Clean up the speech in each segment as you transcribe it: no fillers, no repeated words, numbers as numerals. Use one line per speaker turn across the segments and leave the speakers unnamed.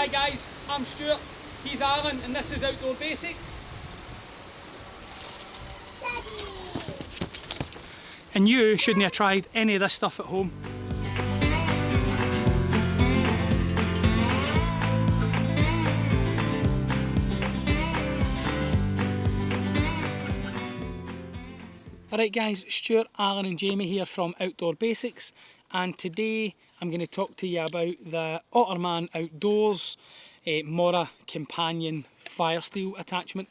Hi guys, I'm Stuart, he's Alan, and this is Outdoor Basics. And you shouldn't have tried any of this stuff at home. Alright guys, Stuart, Alan and Jamie here from Outdoor Basics, and today I'm going to talk to you about the Otterman Outdoors Mora Companion Fire Steel attachment.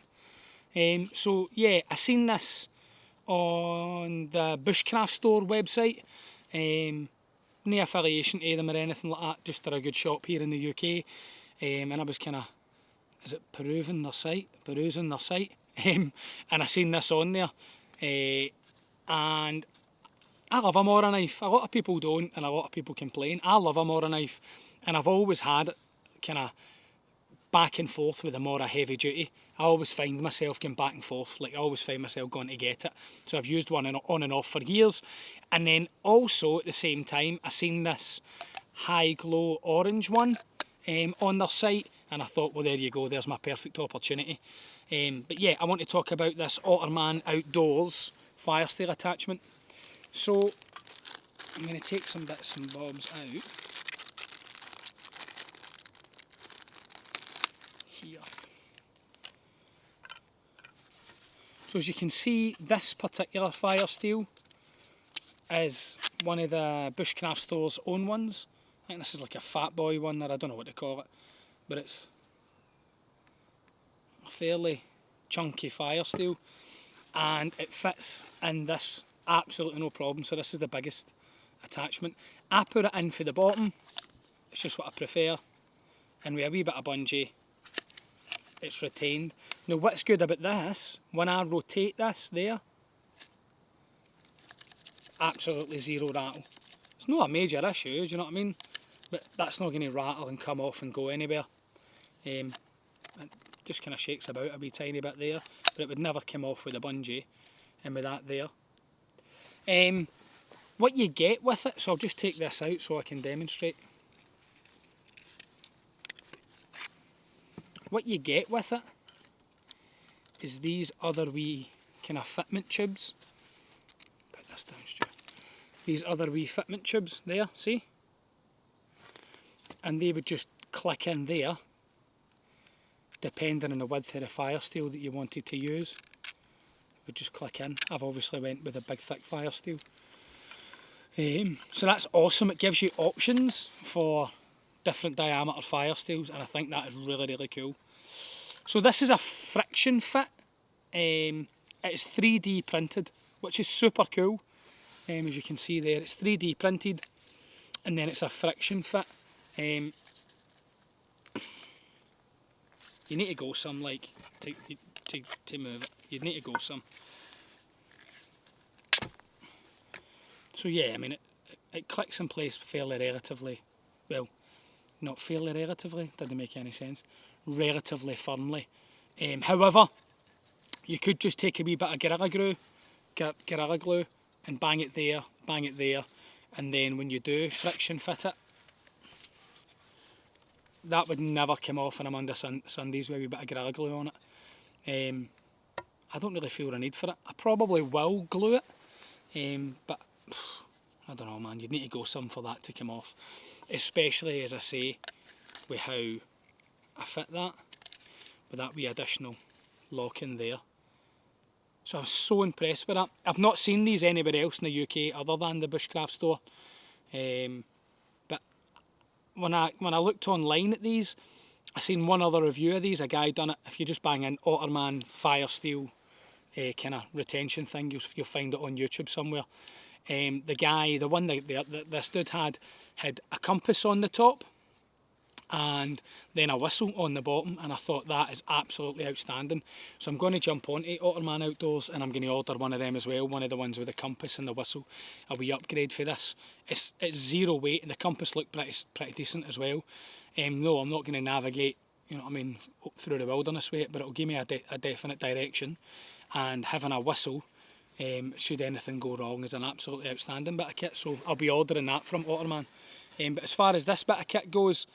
So yeah, I seen this on the Bushcraft Store website. No affiliation to them or anything like that, just they're a good shop here in the UK. And I was kind of, is it perusing their site? And I seen this on there. And I love a Mora knife. A lot of people don't, and a lot of people complain. I love a Mora knife, and I've always had it kind of back and forth with the Mora heavy duty. I always find myself going back and forth, like I always find myself going to get it. So I've used one on and off for years. And then also at the same time, I seen this high glow orange one on their site, and I thought, well, there you go, there's my perfect opportunity. But yeah, I want to talk about this Otterman Outdoors fire steel attachment. So I'm going to take some bits and bobs out here. So as you can see, this particular fire steel is one of the Bushcraft Store's own ones. I think this is like a fat boy one, or I don't know what to call it, but it's a fairly chunky fire steel, and it fits in this absolutely no problem. So this is the biggest attachment. I put it in for the bottom, it's just what I prefer, and with a wee bit of bungee it's retained. Now what's good about this, when I rotate this there, absolutely zero rattle. It's not a major issue, do you know what I mean? But that's not going to rattle and come off and go anywhere. It just kind of shakes about a wee tiny bit there, but it would never come off with a bungee, and with that there. What you get with it, so I'll just take this out so I can demonstrate. What you get with it is these other wee kind of fitment tubes. Put this down, Stuart. These other wee fitment tubes there, see? And they would just click in there, depending on the width of the fire steel that you wanted to use. Would just click in. I've obviously went with a big thick fire steel. So that's awesome. It gives you options for different diameter fire steels, and I think that is really cool. So this is a friction fit. It's 3D printed, which is super cool. As you can see there, it's 3D printed, and then it's a friction fit. You need to go some, like, to move it. You'd need to go some. So yeah, I mean, it clicks in place fairly relatively, well, not fairly relatively, didn't make any sense, relatively firmly. However, you could just take a wee bit of Gorilla Glue and bang it there, and then when you do friction fit it, that would never come off, and I'm under Sundays with a wee bit of Gorilla Glue on it. I don't really feel the need for it. I probably will glue it, but I don't know, man, you'd need to go some for that to come off, especially, as I say, with how I fit that, with that wee additional lock in there. So I'm so impressed with that. I've not seen these anywhere else in the UK other than the Bushcraft Store, but when I looked online at these, I seen one other review of these. A guy done it. If you just bang in Otterman fire steel kind of retention thing, you'll find it on YouTube somewhere. The one that this dude had a compass on the top and then a whistle on the bottom, and I thought that is absolutely outstanding. So I'm going to jump onto Otterman Outdoors and I'm going to order one of them as well, one of the ones with the compass and the whistle, a wee upgrade for this. It's zero weight, and the compass looked pretty decent as well. No, I'm not going to navigate, you know what I mean, up through the wilderness with it, but it'll give me a definite direction, and having a whistle, should anything go wrong, is an absolutely outstanding bit of kit. So I'll be ordering that from Otterman. But as far as this bit of kit goes,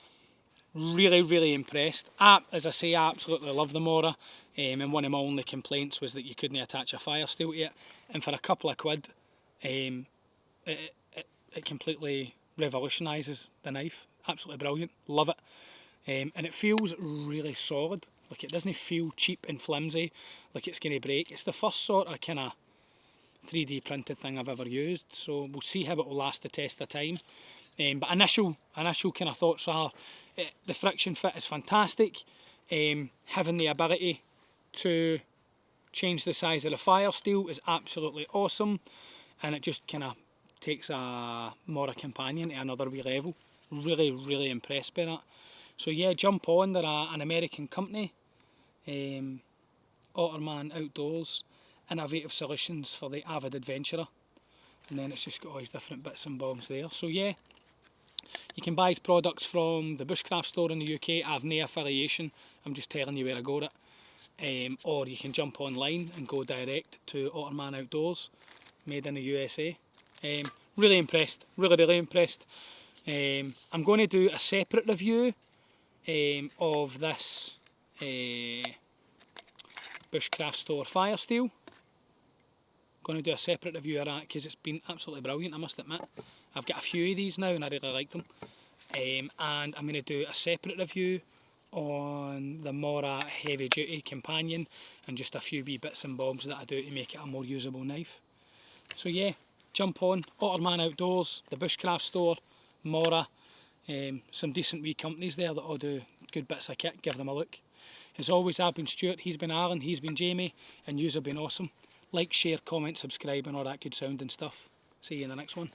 really impressed. As I say, I absolutely love the Mora, and one of my only complaints was that you couldn't attach a fire steel to it, and for a couple of quid, it completely revolutionises the knife. Absolutely brilliant, love it. And it feels really solid, like it doesn't feel cheap and flimsy, like it's going to break. It's the first sort of kind of 3D printed thing I've ever used, so we'll see how it will last the test of time. But initial kind of thoughts are, the friction fit is fantastic. Having the ability to change the size of the fire steel is absolutely awesome, and it just kind of takes a Mora companion to another wee level. Really impressed by that. So yeah, jump on. They're an American company, Otterman Outdoors, innovative solutions for the avid adventurer. And then it's just got all these different bits and bobs there. So yeah, you can buy his products from the Bushcraft store in the UK. I have no affiliation, I'm just telling you where I got it. Or you can jump online and go direct to Otterman Outdoors, made in the USA. Really impressed, really impressed. I'm going to do a separate review of this Bushcraft store fire steel. Going to do a separate review of that because it's been absolutely brilliant, I must admit. I've got a few of these now and I really like them. And I'm going to do a separate review on the Mora heavy duty companion and just a few wee bits and bobs that I do to make it a more usable knife. So yeah, jump on, Otterman Outdoors, the Bushcraft store, Mora, some decent wee companies there that all do good bits of kit, give them a look. As always, I've been Stuart, he's been Alan, he's been Jamie, and yous have been awesome. Like, share, comment, subscribe and all that good sound and stuff. See you in the next one.